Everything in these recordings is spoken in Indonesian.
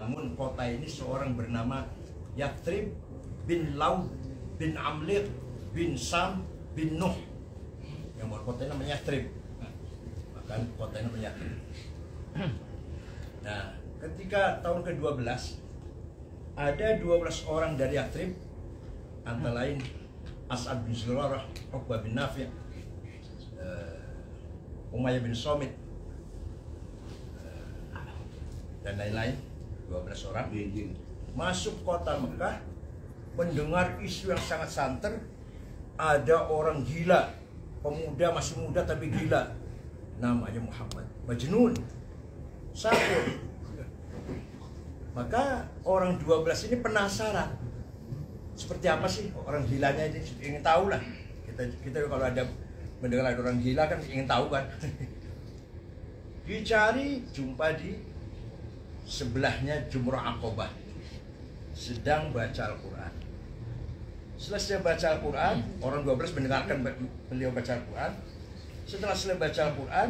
Namun kota ini seorang bernama Yathrib bin Laud bin Amlir bin Sam bin Nuh. Yang buat kota ini namanya Yathrib. Maka kota ini namanya Yathrib. Nah, ketika tahun ke-12 ada 12 orang dari Yathrib, antara lain As'ad bin Zurarah, Uqbah bin Nafi', Umayyah bin Somit, dan lain-lain, 12 orang masuk kota Mekah, mendengar isu yang sangat santer. Ada orang gila, pemuda, masih muda tapi gila, namanya Muhammad, Majnun, sakit. Maka orang 12 ini penasaran, seperti apa sih orang gilanya ini, ingin tahu lah. Kita kalau ada mendengar ada orang gila kan ingin tahu kan. Dicari, jumpa di sebelahnya Jumrah Aqabah, sedang baca Al-Quran. Selesai baca Al-Quran, orang 12 mendengarkan beliau baca Al-Quran. Setelah selesai baca Al-Quran,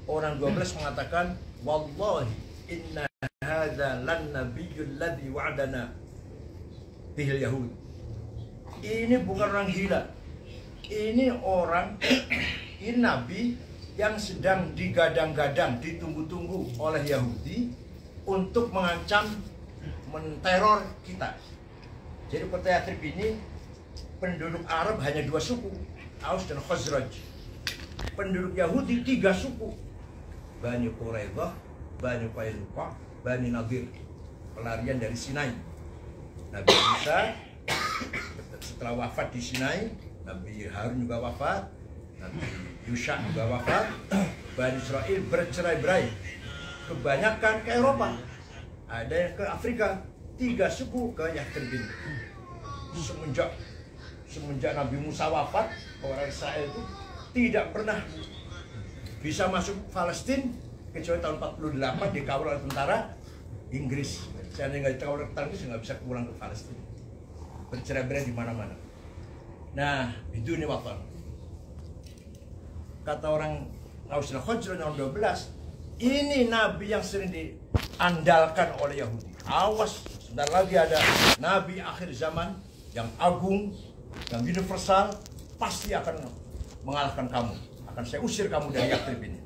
orang 12 mengatakan, wallahi inna hadza lan nabiyyul ladzi wa'adana bihil yahud. Ini bukan orang gila, ini orang, ini nabi yang sedang digadang-gadang, ditunggu-tunggu oleh Yahudi untuk mengancam, menteror kita. Jadi kota Yathrib ini penduduk Arab hanya 2 suku, Aus dan Khazraj. Penduduk Yahudi 3 suku, Bani Quraidah, Bani Qainuqa, Bani Nadir. Pelarian dari Sinai. Nabi Musa setelah wafat di Sinai, Nabi Harun juga wafat, Nabi Yusha juga wafat. Bani Israel bercerai-berai, kebanyakan ke Eropa, ada yang ke Afrika. 3 suku ke Yathrib ini. Semenjak Nabi Musa wafat, orang Israel itu tidak pernah bisa masuk Palestina kecuali tahun 48 dikawal oleh tentara Inggris. Seandainya nggak dikawal oleh tentara Inggris nggak bisa pulang ke Palestina. Bercerai-berai di mana-mana. Nah, itu ini wafat. Kata orang Aus dan Khazraj tahun 12, ini nabi yang sering diandalkan oleh Yahudi. Awas, sebentar lagi ada nabi akhir zaman yang agung, yang universal, pasti akan mengalahkan kamu. Akan saya usir kamu dari Yathrib ini.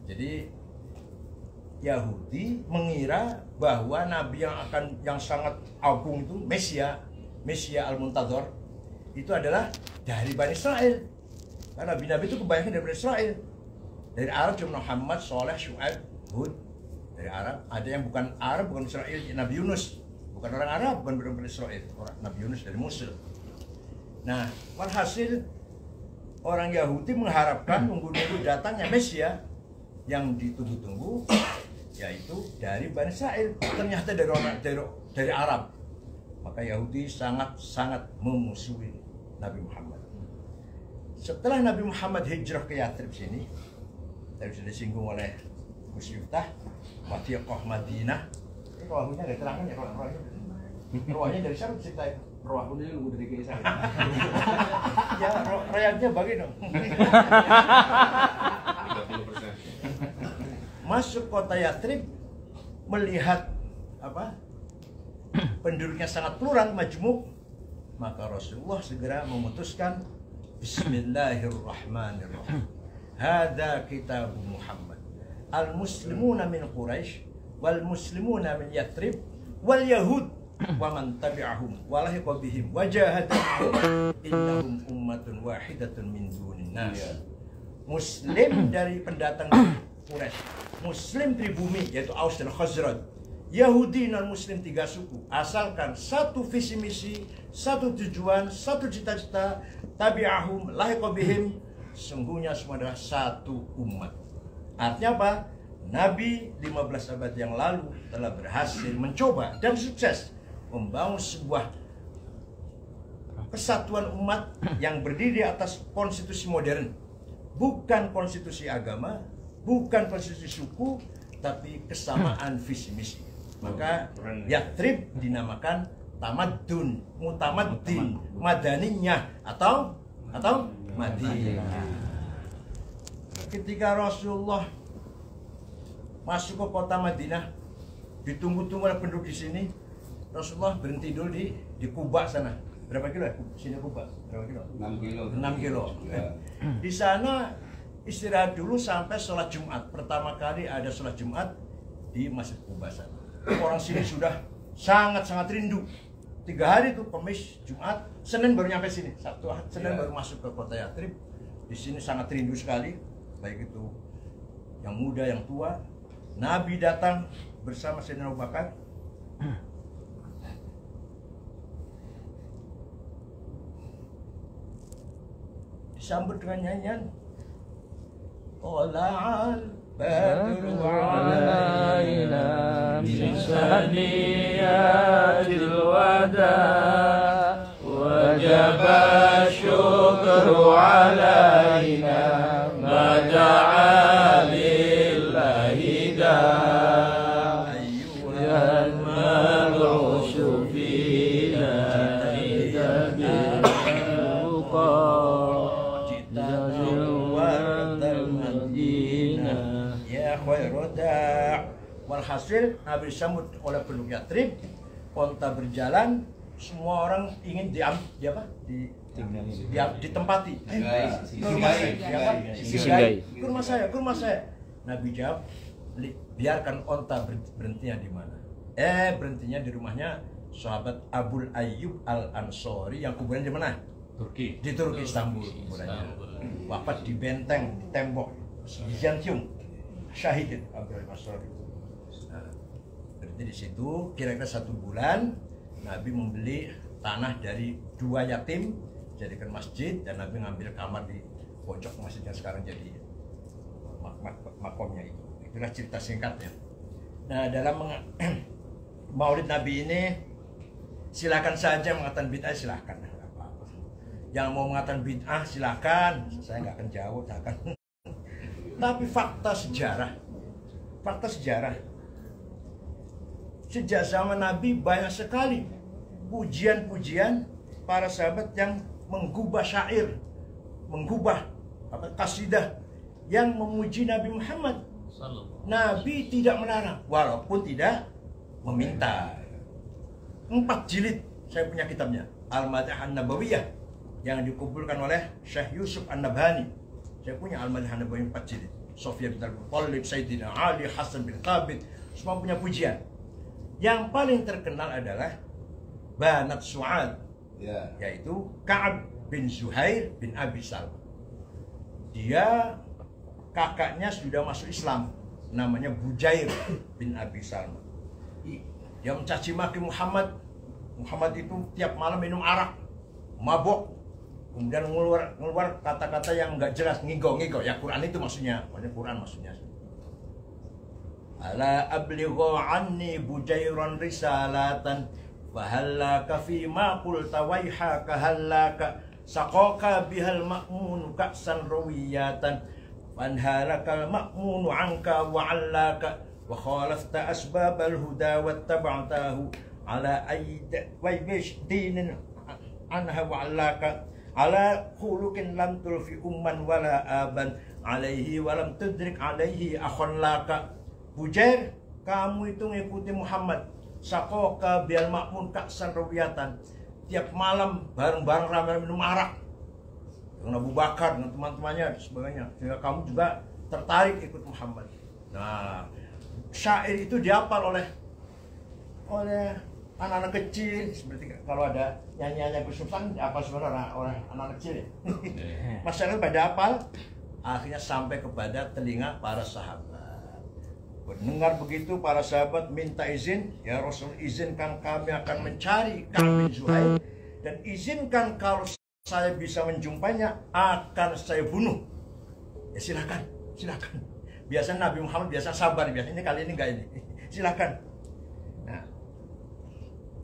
Jadi Yahudi mengira bahwa nabi yang sangat agung itu Mesia Al-Muntadhar itu adalah dari Bani Israel. Karena nabi-nabi itu kebanyakan dari Bani Israel. Dari Arab cuma Muhammad, Saleh, Syu'aib, Hud. Dari Arab ada yang bukan Arab, bukan Israel, Nabi Yunus, bukan orang Arab, bukan benar-benar Israel, orang Nabi Yunus dari Musil. Nah, walhasil orang Yahudi mengharapkan nunggu-nunggu datangnya Mesia yang ditunggu-tunggu, yaitu dari Bani Israel. Ternyata dari Arab. Maka Yahudi sangat memusuhi Nabi Muhammad. Setelah Nabi Muhammad hijrah ke Yathrib sini, tadi sudah disinggung oleh Gus Yuftah, Watiqah Madinah. Ini rohnya ada terangan ya, rohnya dari siapa cerita itu? Rohnya lu dari kisah. Ya, rohnya bagi dong. 30%. Masuk kota Yathrib, melihat apa? Penduduknya sangat plural, majmuk, maka Rasulullah segera memutuskan, Bismillahirrahmanirrahim. Hada kitab Muhammad. Al-muslimuna min Quraisy wal muslimuna min Yathrib wal yahud wa man tabi'ahum wa lahiqa bihim wa jahadahum innahum ummatun wahidatun min dunin nas. Muslim dari pendatang Quraisy, muslim pribumi yaitu Aus dan Khazraj, Yahudi non muslim 3 suku, asalkan satu visi misi, satu tujuan, satu cita-cita, tabi'ahum lahiqa bihim, sungguhnya semua adalah satu umat. Artinya apa? Nabi 15 abad yang lalu telah berhasil mencoba dan sukses membangun sebuah kesatuan umat yang berdiri atas konstitusi modern. Bukan konstitusi agama, bukan konstitusi suku, tapi kesamaan visi misi. Maka Yathrib dinamakan Tamaddun, Mutamaddin, Madaniyah atau Madinah. Ketika Rasulullah masuk ke kota Madinah, ditunggu-tunggu oleh penduduk di sini. Rasulullah berhenti dulu di Kuba sana. Berapa kilo ya? Sini Kuba. Berapa kilo? 6 kilo. 6 kilo. Ya. Di sana istirahat dulu sampai sholat Jumat. Pertama kali ada sholat Jumat di Masjid Kuba sana. Orang sini sudah sangat-sangat rindu. 3 hari tuh, Kamis, Jumat, Senin baru nyampe sini. Sabtu, Senin baru masuk ke kota Yatrib. Di sini sangat rindu sekali, baik itu yang muda, yang tua. Nabi datang bersama Sayyidina Abu Bakar. Disambut dengan nyanyian Qala'al badru alaina min saniyatil wada wajaba syukru alaina mada'a lillahi da ayyuhal mal'usu fina idabil Walhasil Nabi disambut oleh penduduk Yatrib, onta berjalan, semua orang ingin ditempati. Ke rumah saya. Nabi jawab, biarkan onta berhentinya di mana? Berhentinya di rumahnya sahabat Abul Ayyub Al-Ansori yang kuburannya di mana? Turki. Di Turki, Istanbul kuburannya. Wafat di benteng, di tembok Bizantium. Syahid Abul Ansori. Nah, berarti di situ kira-kira 1 bulan Nabi membeli tanah dari 2 yatim, jadikan masjid, dan Nabi ngambil kamar di pojok masjid yang sekarang jadi makomnya itu. Itulah cerita singkatnya. Nah, dalam Maulid Nabi ini silakan saja mengatakan bid'ah, silakan. Yang mau mengatakan bid'ah silakan, saya nggak akan jawab, akan. Tapi fakta sejarah, sejak zaman Nabi banyak sekali pujian-pujian para sahabat yang menggubah syair, menggubah kasidah yang memuji Nabi Muhammad. Nabi tidak melarang, walaupun tidak meminta. 4 jilid saya punya kitabnya, Al-Madiah An-Nabawiyah, yang dikumpulkan oleh Syekh Yusuf An-Nabhani. Saya punya Al-Madiah An-Nabawiyah 4 jilid. Sofia bin Abi Thalib, Sayyidina Ali, Hasan bin Thabit, semua punya pujian. Yang paling terkenal adalah Banat Su'ad, yaitu Ka'ab bin Zuhair bin Abi Salma. Dia kakaknya sudah masuk Islam, namanya Bujair bin Abi Salma. Dia mencaci maki Muhammad. Muhammad itu tiap malam minum arak, mabok, kemudian ngeluar kata-kata yang nggak jelas, ngigo. Ya Quran itu maksudnya, Quran maksudnya. Ala ablighu anni bujairan risalatan fahallaka fi ma qulta waihaka hallaka saqaka bihal ma'mun ka'san rawiyatan fanhalakal ma'mun anka wa 'allaka wa khalafta asbabal huda wattaba'tahu ala aid wa dinin anha wa 'allaka ala khuluqin lam tulfi umman wala aban alaihi wa lam tudrik alaihi akhon laka. Bujair, kamu itu ngikuti Muhammad. Sakoka bial makmun kaksan rawiyatan. Tiap malam bareng-bareng ramai minum arak dengan Abu Bakar, dengan teman-temannya dan sebagainya. Sehingga kamu juga tertarik ikut Muhammad. Nah, syair itu dihafal oleh anak-anak kecil. Seperti kalau ada nyanyi-nyanyi kesusahan, apa sebenarnya oleh anak-anak kecil ya. Masyarakat pada hafal, akhirnya sampai kepada telinga para sahabat. Mendengar begitu, para sahabat minta izin, ya Rasul, izinkan kami akan mencari Ka'ab bin Zuhair, dan izinkan kalau saya bisa menjumpainya akan saya bunuh. Ya silakan. Biasanya Nabi Muhammad biasa sabar, biasanya kali ini enggak ini. Silakan. Nah,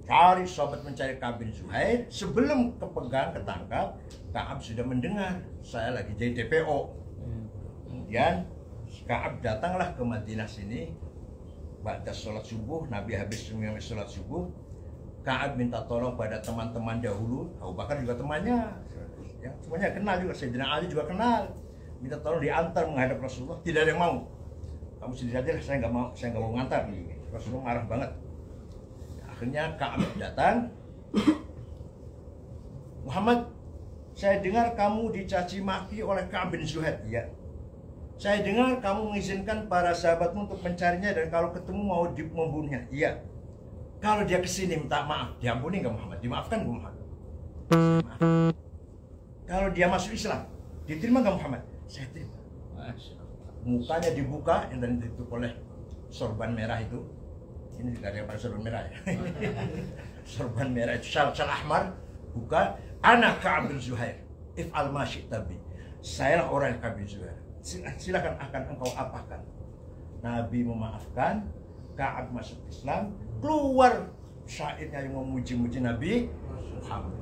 cari sahabat mencari Ka'ab bin Zuhair. Sebelum ketangkap, Ka'ab sudah mendengar saya lagi jadi DPO. Kemudian Ka'ab datanglah ke Madinah sini. Ba'da sholat subuh, Nabi habis sholat subuh, Ka'ab minta tolong pada teman-teman dahulu. Abu Bakar juga temannya, ya, semuanya kenal juga. Sayyidina Ali juga kenal. Minta tolong diantar menghadap Rasulullah. Tidak ada yang mau. Kamu sendiri saja, saya nggak mau ngantar. Rasulullah marah banget. Akhirnya Ka'ab datang. Muhammad, saya dengar kamu dicaci maki oleh Ka'ab bin Zuhair. Iya. Saya dengar kamu mengizinkan para sahabatmu untuk mencarinya dan kalau ketemu mau membunuhnya. Iya. Kalau dia kesini minta maaf, diampuni nggak Muhammad? Dimaafkan nggak Muhammad? Maaf. Kalau dia masuk Islam, diterima nggak Muhammad? Saya terima. Mukanya dibuka yang tadi ditutup oleh sorban merah itu. Ini dari apa sorban merah ya? Sorban merah itu syal ahmar. Buka. Anak Ka'ab bin Zuhair. If'al ma syi'ta bi. Sayalah orang yang Ka'ab bin Zuhair. Silakan akan engkau apakan. Nabi memaafkan. Ka'ab masuk Islam. Keluar syairnya yang memuji-muji Nabi Muhammad.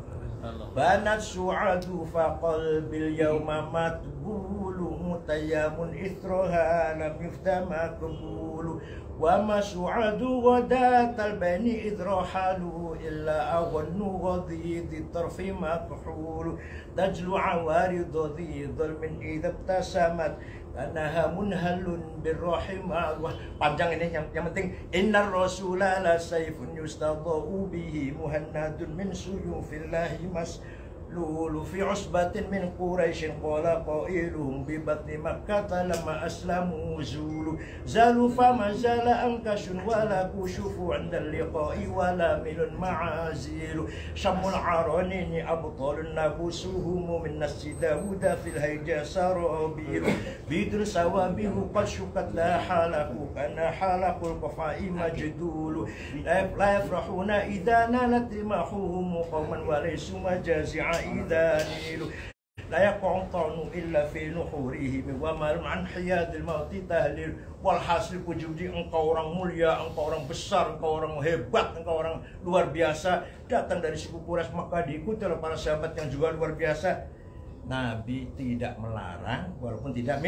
Banat su'adu faqalbil yawma matbulu mutayyamun ithroha lam yuftama kubulu wa ma su'adu wadatal bani idrohalu illa awannu ghadidi tarfi makhulu tajlu awaridu dhidhal min idabtasamat kanaha munhalun birrahimah. Wah, panjang ini yang penting innar rasula la sayfun yustadau bihi muhannadun min suyufillahi maslulu fi usbatin min quraisyin qala qailuhum bi batni makkah lamma aslamu zulu zalu fama zala ankashun wala kushufu 'inda liqa'i wala milun ma'azilu shamul aranini abtalun nabusuhum min nasjidahuda fil hayja sarabilu bidul sawabihu qad syukat la halaku kana halakul qafai majdulu la yafrahuna idza nalat rimahuhum qauman wa laysu majazi'a idza nilu la yaqtanu illa fi nuhurihim wa mal an hiyadil mauti tahlil wal hasil puji engkau orang mulia, engkau orang besar, engkau orang hebat, engkau orang luar biasa datang dari suku Quraisy maka diikuti oleh para sahabat yang juga luar biasa. Nabi tidak melarang walaupun tidak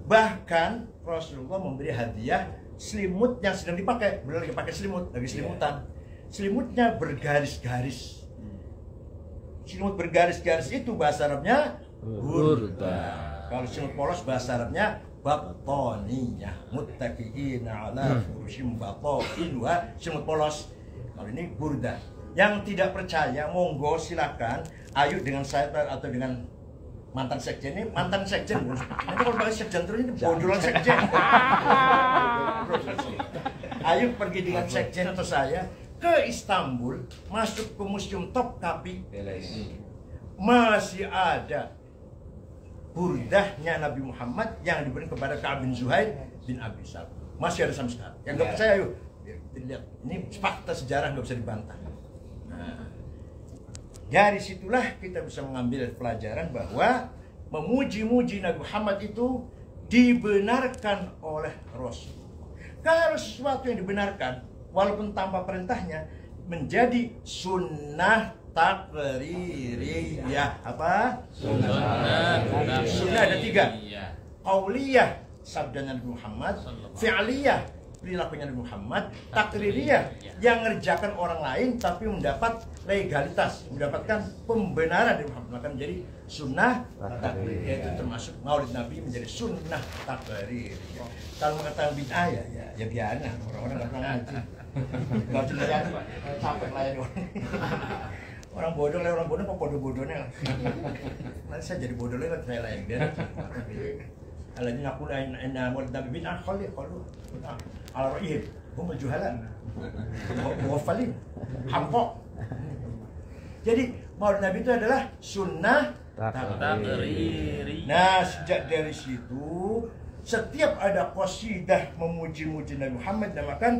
bahkan Rasulullah memberi hadiah selimut yang sedang dipakai. Benar lagi pakai selimut, lagi selimutan. Selimutnya bergaris-garis. Selimut bergaris-garis itu bahasa Arabnya burda. Kalau selimut polos bahasa Arabnya batoniyah. Muttaqiina ala furushim bata'inuha. Selimut polos. Kalau ini burda. Yang tidak percaya monggo silakan ayo dengan saya atau dengan mantan sekjen ini, mantan sekjen nanti kalau bahas sekjen terus ini bodolan sekjen. Ayo pergi dengan sekjen atau saya ke Istanbul, masuk ke Museum Topkapi, masih ada burdahnya Nabi Muhammad yang diberikan kepada Ka'ab bin Zuhair bin Abi Salh. Masih ada sampai sekarang. Yang nggak percaya yuk lihat, ini fakta sejarah nggak bisa dibantah. Nah, dari situlah kita bisa mengambil pelajaran bahwa memuji-muji Nabi Muhammad itu dibenarkan oleh Rasul. Kalau sesuatu yang dibenarkan, walaupun tanpa perintahnya, menjadi sunnah taqririyah. Apa? Sunnah ada 3. Qauliyah, sabdanya Nabi Muhammad. Fi'liyah, perilakunya Nabi Muhammad. Taqririyah, yang ngerjakan orang lain tapi mendapat legalitas, mendapatkan pembenaran dari Muhammad, maka menjadi sunnah taqririyah. Itu termasuk maulid Nabi menjadi sunnah taqririyah. Kalau mengatakan bid'ah ya biarlah, orang-orang nggak pernah ngaji. Kalau cenderung sampai layani orang. Orang bodoh lah, orang bodoh kok bodoh-bodohnya. Nanti saya jadi bodoh lagi saya layani dia. Alladzi naqulu inna maulid Nabi bid'ah qalu ala ra'yihim hum juhalan muwaffalin hamqa. Jadi maulid Nabi itu adalah sunnah taqririyah. Nah, sejak dari situ setiap ada qasidah memuji-muji Nabi Muhammad dinamakan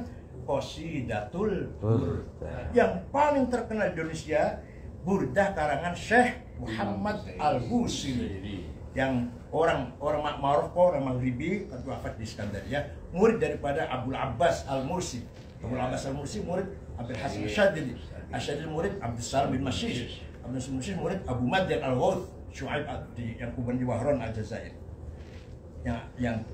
qasidatul burdah. Yang paling terkenal di Indonesia burdah karangan Syekh Muhammad Al-Busiri, yang orang Maroko, orang Maghribi, tapi wafat di Iskandaria, murid daripada Abul Abbas Al-Mursi. Abul Abbas Al-Mursi murid Abdul Hasan Asyadili. Asyadili murid Abdul Salam bin Mashish. Abdul Salam bin Mashish murid Abu Madyan Al-Ghawth Syu'aib yang kuburan di Wahran Al-Jazair. Yang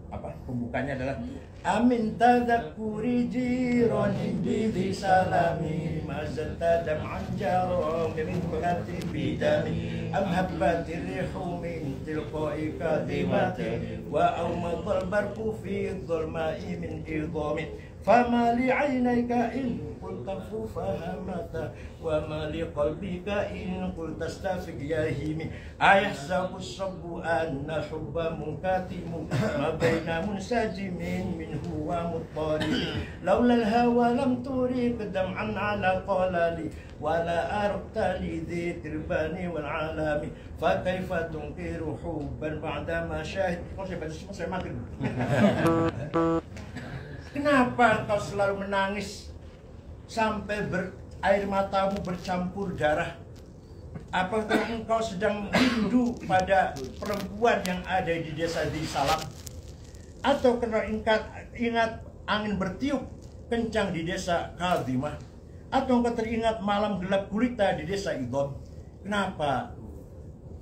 apa pembukanya adalah amin tadakuri jironi bidhi salami mazata dam'an jaro min kati bidami amhabbatir rihu min tilqai kadimati wa awmadal barku fi dhulma'i min idhami Fama li 'ainaika in qulta fahamata wa ma li qalbika in qulta stafiq ya himi ayahzabu sabbu anna hubba munkatimu ma baina munsajimin minhu wa muttari laula al-hawa lam turiq dam'an ala qalali wala arqta li dhirbani wal alami fa kaifa tunkiru hubban ba'da ma syahid. Saya mati. Kenapa engkau selalu menangis sampai air matamu bercampur darah? Apakah engkau sedang rindu pada perempuan yang ada di desa di Salam? Atau karena ingat angin bertiup kencang di desa Kadhimah? Atau engkau teringat malam gelap gulita di desa Idhon? Kenapa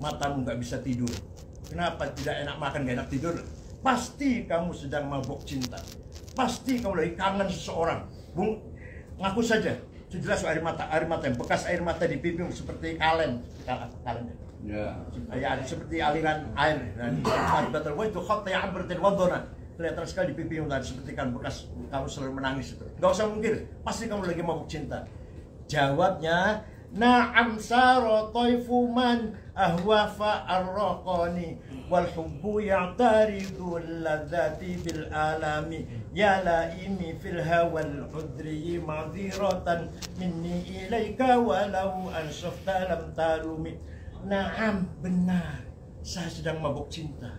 matamu nggak bisa tidur? Kenapa tidak enak makan, nggak enak tidur? Pasti kamu sedang mabuk cinta. Pasti kamu lagi kangen seseorang. Bung, ngaku saja. Jelas air mata yang bekas air mata di pipimu seperti kalen. Ya. Seperti aliran air. Dan batal itu khata yang berarti wadona. Kelihatan sekali di pipimu tadi seperti kan bekas kamu selalu menangis itu. Gak usah mungkir. Pasti kamu lagi mabuk cinta. Jawabnya, na'am saro toifu man ahwa fa'arraqani wal hubbu ya'taridu ladzati bil alami ya laimi fil hawal udri ma'dziratan minni ilaika walau ansafta lam talumi. Na'am, benar, saya sedang mabuk cinta.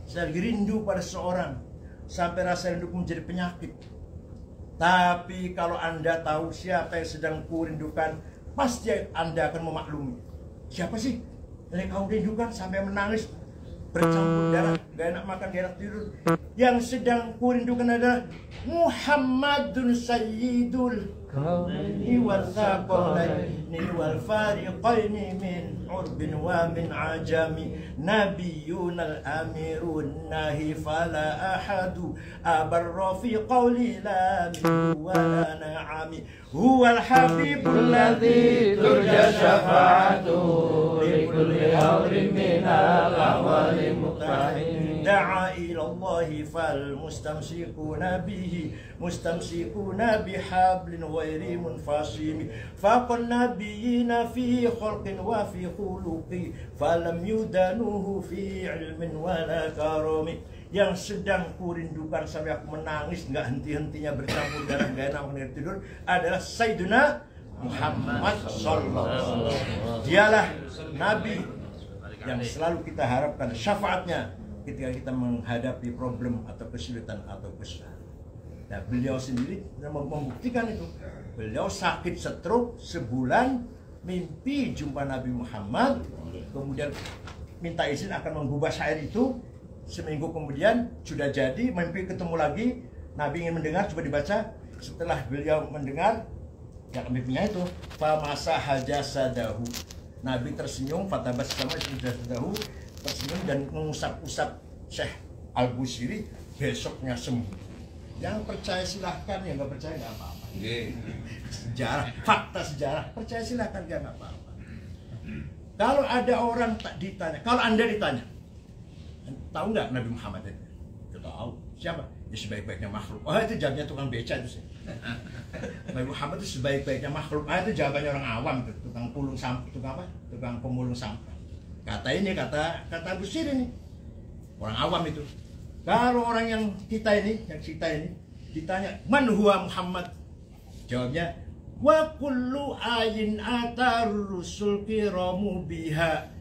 Saya lagi rindu pada seorang sampai rasa rindu menjadi penyakit. Tapi kalau Anda tahu siapa yang sedang kurindukan, pasti Anda akan memaklumi. Siapa sih yang kamu rindukan sampai menangis bercampur darah, gak enak makan, gak enak tidur? Yang sedang kurindukan adalah Muhammadun Sayyidul Kauni wal Thaqalaini wal Fariqaini min urbin wa min ajami Nabiyun al-amirun nahi fala ahadu abarra fi qawli la minhu wa la na'ami huwal habibul ladhi turja syafa'atuhu likulli hawrin minal ahwali muqtahim da'a ilallahi fal mustamsikuna bihi mustamsikuna bihablin ghairi munfasimi faqan nabiyina fi khalqin wa fi khuluqi falam yudanuhu fi ilmin wala karami. Yang sedang kurindukan sampai aku menangis nggak henti-hentinya bercampur darah nggak enak mendengar tidur adalah Sayyiduna Muhammad sallallahu alaihi wasallam. Dialah Nabi yang selalu kita harapkan syafaatnya ketika kita menghadapi problem atau kesulitan atau kesusahan. Nah, beliau sendiri membuktikan itu. Beliau sakit stroke sebulan, mimpi jumpa Nabi Muhammad, kemudian minta izin akan mengubah syair itu. Seminggu kemudian sudah jadi, mimpi ketemu lagi, Nabi ingin mendengar, coba dibaca. Setelah beliau mendengar, ya mimpinya itu, famasaha jasadahu. Nabi tersenyum, fatabasama jasadahu, tersenyum dan mengusap-usap Syekh Al-Busiri, besoknya sembuh. Yang percaya silahkan, yang nggak percaya nggak apa-apa. Sejarah, fakta sejarah, percaya silahkan, nggak apa-apa. Kalau ada orang tak ditanya, kalau Anda ditanya, tahu nggak Nabi Muhammad itu? Kita tahu. Siapa? Ya sebaik-baiknya makhluk. Oh, itu jawabnya tukang beca itu sih. Nabi Muhammad itu sebaik-baiknya makhluk. Ah, itu jawabannya orang awam tuh, tukang pulung sampah, tukang apa? Tukang pemulung sampah. Kata ini, kata Busiri ini. Orang awam itu. Kalau orang yang kita ini ditanya, "Man huwa Muhammad?" Jawabnya, "Wa kullu ayin atar rusul kiramu biha."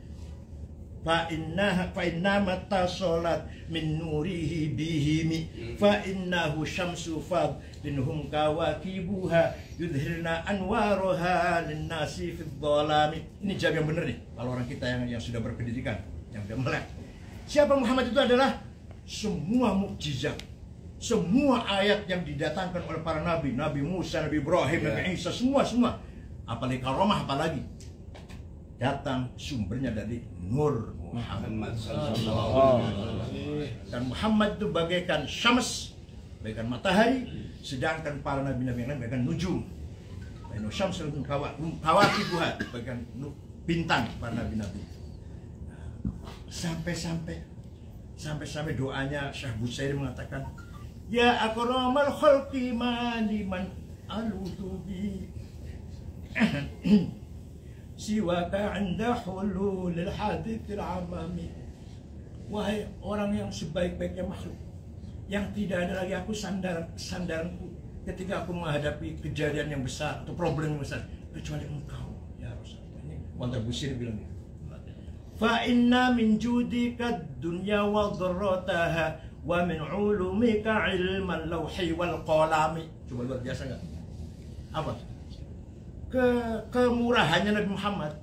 Fa inna mata solat min nurihi bihimi fa innahu syamsu fad minhum kawakibuha yudhirna anwaroha linnasi fid dhalami. Ini jawab yang benar nih kalau orang kita yang sudah berpendidikan, yang sudah melek. Siapa Muhammad itu adalah semua mukjizat, semua ayat yang didatangkan oleh para nabi, Nabi Musa, Nabi Ibrahim, Nabi Isa, semua apalagi karomah, apalagi datang sumbernya dari Nur Muhammad sallallahu alaihi wasallam. Dan Muhammad itu bagaikan syams, bagaikan matahari, sedangkan para nabi-nabi yang lain bagaikan nujum. Bainu syamsul kawakibuha, bagaikan bintang para nabi-nabi. Sampai doanya Syekh Busairi mengatakan, Ya akramal khalqi maliman aludubi siwaka 'inda hululil haditsil amami. Wahai orang yang sebaik-baiknya makhluk, yang tidak ada lagi aku sandaranku ketika aku menghadapi kejadian yang besar atau problem yang besar kecuali engkau ya Rasulullah. Ini Wanda Busir bilang gitu. Fa inna min judika dunya wa dharrataha wa min ulumika ilman lawhi wal qalami. Coba luar biasa enggak? Apa? Kemurahannya Nabi Muhammad,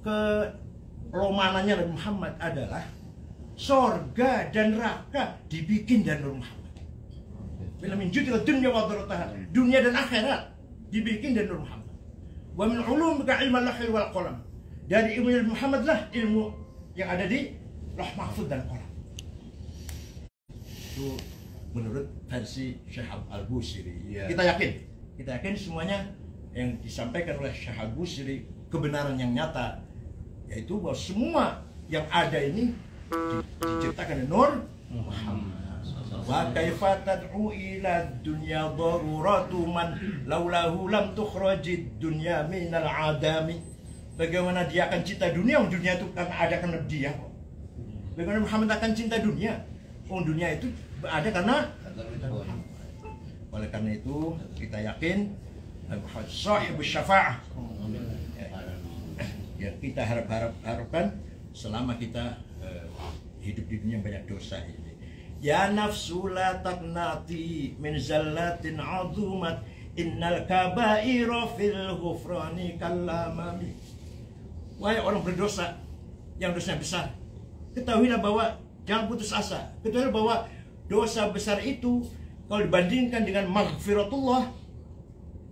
keromanannya Nabi Muhammad adalah sorga dan neraka dibikin dari Nur Muhammad. Bila minjudil dunia wa dharrataha, dunia dan akhirat dibikin dari Nur Muhammad. Wa min ulumika ilmal lahil wal qalam. Dari ilmu Nabi Muhammad lah ilmu yang ada di Lauh Mahfuz dan Qalam. Itu menurut versi Syekh Al-Busiri. Ya. Kita yakin semuanya yang disampaikan oleh Syekh Al-Busiri kebenaran yang nyata, yaitu bahwa semua yang ada ini diciptakan oleh Nur Muhammad. Wa kaifa tad'u ila dunya daruratu man laulahu lam tukhrajid dunya minal adami. Bagaimana dia akan cinta dunia? Dunia itu kan ada karena dia. Bagaimana Muhammad akan cinta dunia? Dunia itu ada karena Muhammad. Oleh karena itu kita yakin Muhammad sahibus syafa'ah. Ya, kita harapkan selama kita hidup di dunia banyak dosa ini. Ya nafsu la taqnati min zallatin azumat innal kaba'ira fil ghufrani kallamami. Wahai orang berdosa yang dosanya besar, ketahuilah bahwa jangan putus asa. Ketahuilah bahwa dosa besar itu kalau dibandingkan dengan maghfiratullah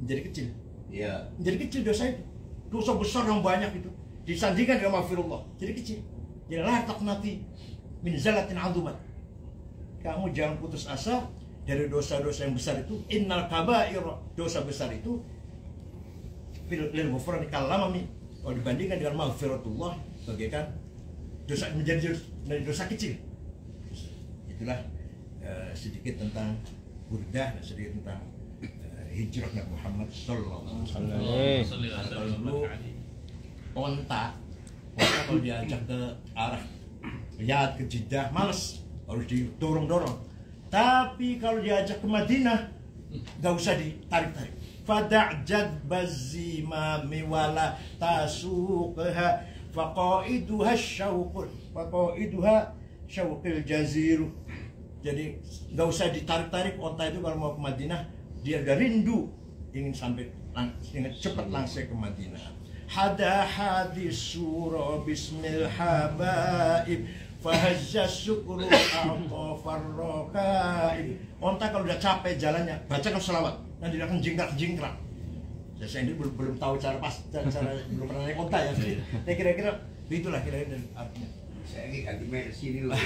menjadi kecil. Ya. Menjadi kecil dosa itu. Dosa besar yang banyak itu disandingkan dengan maghfirullah jadi kecil. Jadi la taqnati min zallatin azumat. Kamu jangan putus asa dari dosa-dosa yang besar itu. Innal kaba'ir, dosa besar itu lil ghufrani kallamami. Kalau dibandingkan dengan maghfiratullah bagaikan dosa menjadi dosa kecil. Itulah sedikit tentang burdah dan sedikit tentang hijrah Nabi Muhammad sallallahu alaihi wasallam. Dulu onta kalau diajak ke arah Riyadh ke Jeddah males, harus didorong-dorong. Tapi kalau diajak ke Madinah gak usah ditarik-tarik. Fada'jad bazimami wala tasuqha faqaiduha syauqil jaziru. Jadi gak usah ditarik-tarik onta itu kalau mau ke Madinah. Dia udah rindu ingin sampai dengan cepat langsung ke Madinah. Hada hadis surah bismil habaib fahazza syukru a'tafar rakaib. Onta kalau udah capek jalannya bacakan selawat, nanti dia akan jingkrak-jingkrak. Saya ini belum tahu cara belum pernah naik onta ya. Tapi kira-kira itulah kira-kira artinya. Saya ini ganti mercy ini loh.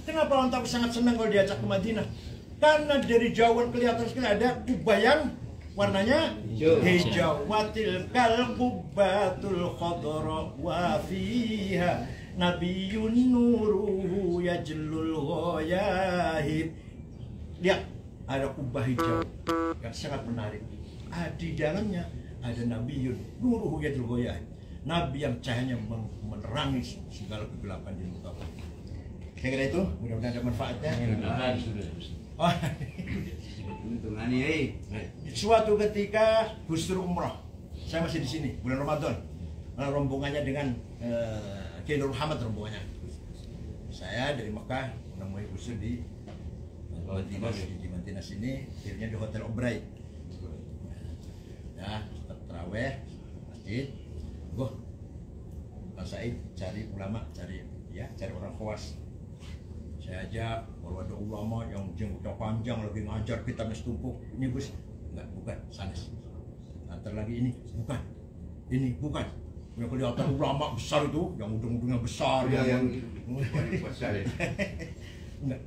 Kenapa onta sangat senang kalau diajak ke Madinah? Karena dari jauhan kelihatan sekali ada kubah yang warnanya hijau. Watil kal kubbatul khadra wa fiha nabiyyun nuruhu yajlul ghayahib. Lihat, ada kubah hijau yang sangat menarik. Di dalamnya ada nabiyyun nuruhu yajlul ghayahib. Nabi yang cahayanya menerangi segala kegelapan di muka bumi. Kira-kira itu, mudah-mudahan ada manfaatnya. Oh. Suatu ketika Gustur umrah, saya masih di sini bulan Ramadan. Rombongannya dengan Kiai Nur Muhammad rombongannya. Saya dari Mekah menemui Gustur di Madinah sini, akhirnya di Hotel Obrai. Ya, terawih masjid. Pak Said cari ulama, cari orang khawas. Saya ajak, kalau ada ulama yang jenggotnya panjang lagi ngajar kita setumpuk. Ini Gus, enggak, bukan, sanes. Antar lagi ini, bukan. Yang kelihatan ulama besar itu, yang ujung-ujungnya besar. Yang besar ya. Enggak.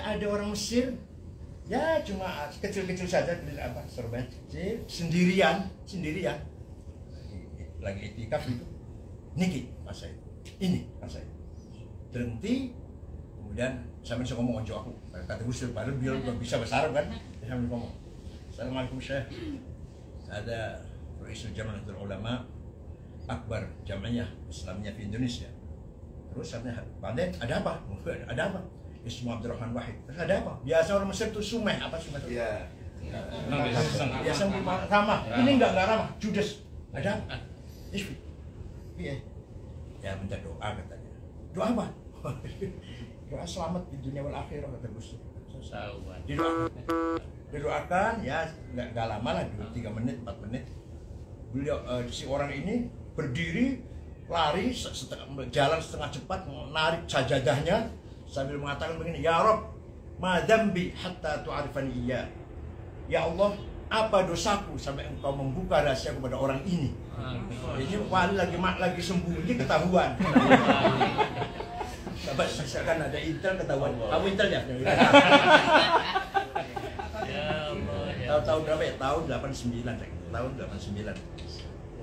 Ada orang Mesir, ya cuma kecil-kecil saja, sorban, sendirian. Lagi itikaf itu. Niki, Mas Said. Ini, Mas Said. Berhenti, Kemudian saya bisa ngomong onco aku, kata Gus Dur, padahal beliau udah bisa bahasa Arab kan, saya ngomong, Assalamualaikum Syekh, ada Ra'isul Jama'atul Ulama Akbar Jam'iyah Islamiyah di Indonesia. Terus saya tanya, ada apa? Ada apa? Ismu Abdurrahman Wahid. Terus ada apa? Biasa orang Mesir itu Sumeh, apa Sumeh? Iya. Biasa ramah. Ini enggak ramah, judes. Ada apa? Ismi. Iya. Ya minta doa katanya. Doa apa? Doa selamat di dunia wal akhirah kata Gus. Didoakan ya nggak lama lah, 3 menit 4 menit. Beliau si orang ini berdiri lari jalan setengah cepat menarik sajadahnya sambil mengatakan begini, ya Rob, ma dzambi hatta tu'arifani iya. Ya Allah, apa dosaku sampai engkau membuka rahasia kepada orang ini. Jadi wali lagi sembunyi ketahuan. Sahabat misalkan ada intel ketahuan. Kamu intel ya? Tahun berapa ya? Tahun 89. Tahun 89.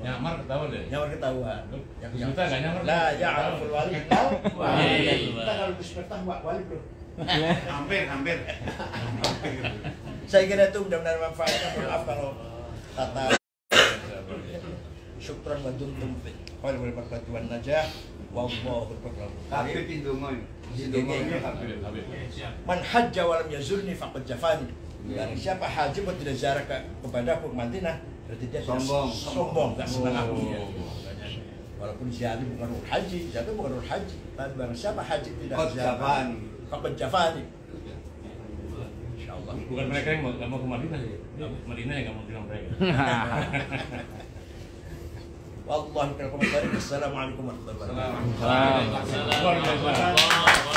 Nyamar ketahuan deh. Nyamar ketahuan. Yang kita nggak nyamar. Lah, ya alful wali tahu. Kita kalau bismillah wali bro. Hampir. Saya kira itu mudah-mudahan manfaatnya. Maaf kalau kata syukran wa dumtum fi khair wal barakatuh wan najah wallahu akbar. Habib indungan. Man hajja wa lam yazurni faqad jafani. Dan siapa haji pun tidak ziarah kepadaku ke Madinah, berarti dia sombong, enggak senang aku ya. Walaupun ziarah bukan urut haji, ziarah bukan urut haji. Tapi barang siapa haji tidak ziarah, faqad jafani. Insyaallah. Bukan mereka yang nggak mau ke Madinah sih. Madinah yang nggak mau bilang mereka. Wallahu a'lam. Assalamualaikum warahmatullahi wabarakatuh. Waalaikumsalam.